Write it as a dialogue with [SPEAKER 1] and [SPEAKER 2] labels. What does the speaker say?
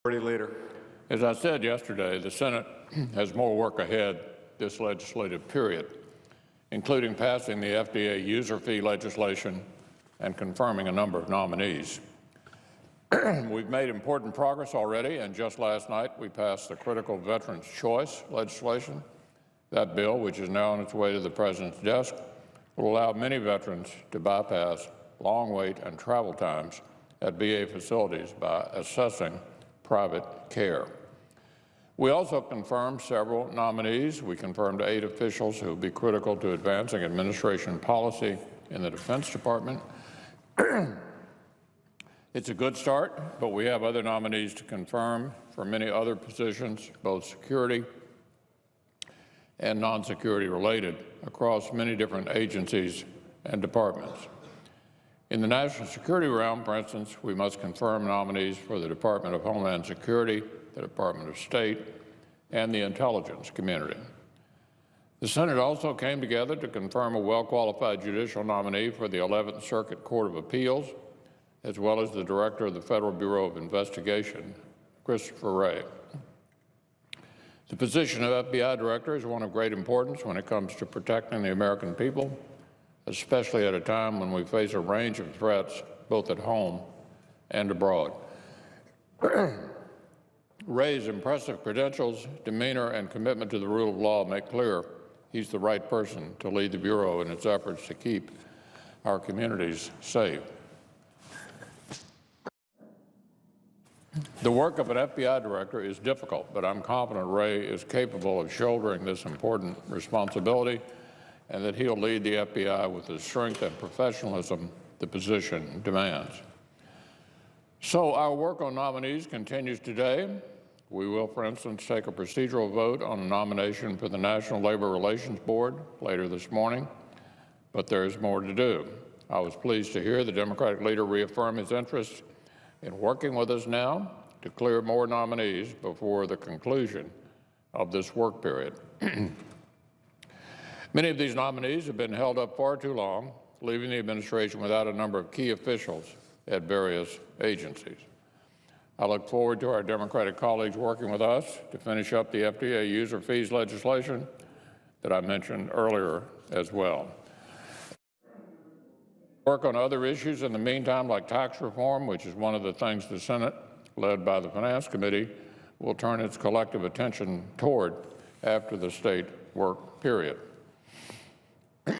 [SPEAKER 1] Majority Leader.
[SPEAKER 2] As I said yesterday, the Senate has more work ahead this legislative period, including passing the FDA user fee legislation and confirming a number of nominees. We've made important progress already, and just last night we passed the critical Veterans' Choice legislation. That bill, which is now on its way to the President's desk, will allow many veterans to bypass long wait and travel times at VA facilities by assessing private care. We also confirmed several nominees. We confirmed 8 officials who will be critical to advancing administration policy in the Defense Department. It's a good start, but we have other nominees to confirm for many other positions, both security and non-security related, across many different agencies and departments. In the national security realm, for instance, we must confirm nominees for the Department of Homeland Security, the Department of State, and the intelligence community. The Senate also came together to confirm a well-qualified judicial nominee for the 11th Circuit Court of Appeals, as well as the Director of the Federal Bureau of Investigation, Christopher Wray. The position of FBI Director is one of great importance when it comes to protecting the American people, especially at a time when we face a range of threats both at home and abroad. Wray's impressive credentials, demeanor, and commitment to the rule of law make clear he's the right person to lead the Bureau in its efforts to keep our communities safe. The work of an FBI director is difficult, but I'm confident Wray is capable of shouldering this important responsibility and that he'll lead the FBI with the strength and professionalism the position demands. So our work on nominees continues today. We will, for instance, take a procedural vote on a nomination for the National Labor Relations Board later this morning, but there is more to do. I was pleased to hear the Democratic leader reaffirm his interest in working with us now to clear more nominees before the conclusion of this work period. Many of these nominees have been held up far too long, leaving the administration without a number of key officials at various agencies. I look forward to our Democratic colleagues working with us to finish up the FDA user fees legislation that I mentioned earlier as well. Work on other issues in the meantime, like tax reform, which is one of the things the Senate, led by the Finance Committee, will turn its collective attention toward after the state work period.